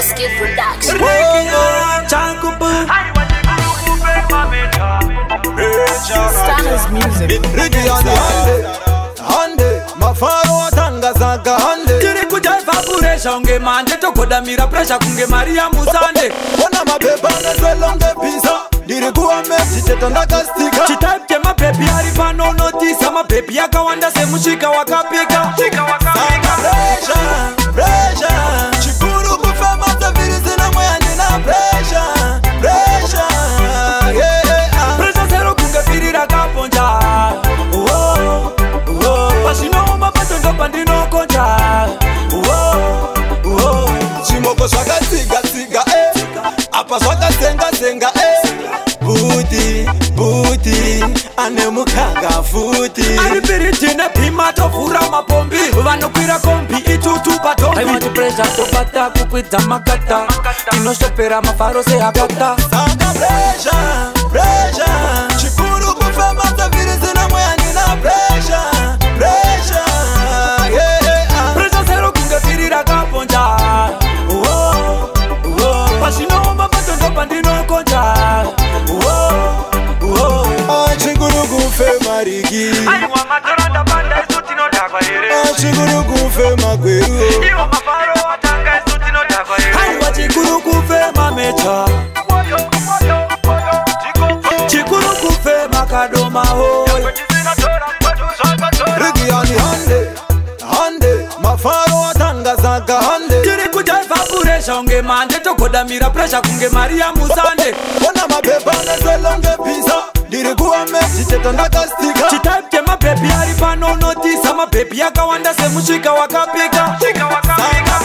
Skip production. Styles music. Hande mafaro watanga zaga hande tiri kujaiva puresha unge mande tokodamira presha kunge Maria Musande ona mabeba nezwelonge pisa ndiri kuwa meti teta ndakastika chitaip tema pepi hari pano notisa mapepi yakawanda semushika wakapika Pressure chikuru kufema zafiri zina moya nina pressure Pressure zero kunge firira kaponja Pashino patondo pandino konja Chimoko swaka siga Apa swaka senga Booty ane mukaga futi Alipiritina pima tofura mapombi Vanokwira kombi itutu patombi I want to pressure to bata kukwita makata Tinoshopera mafaro se hakata Sanga pressure Chikuru kufema zafiri zina moya nina pressure Pressure zero kunge firira kaponja Pashino mapatondo pandino konja Chikuru kufe mariki Ayuwa matoranda panda isuti no dakwa ere Chikuru kufe magweru Iwa mafaro watanga isuti no dakwa ere Ayuwa chikuru kufe mamecha Chikuru kufe makadoma ho Rigi yani hande mafaro watanga zaga hande tiri kujaiva puresha unge mande tokodamira presha kunge Maria Musande ona mabeba nezwelonge pisa ndiri kuwa meti teta ndakastika chitaip tema pepi hari pano notisa mapepi yakawanda semushika wakapika Sanga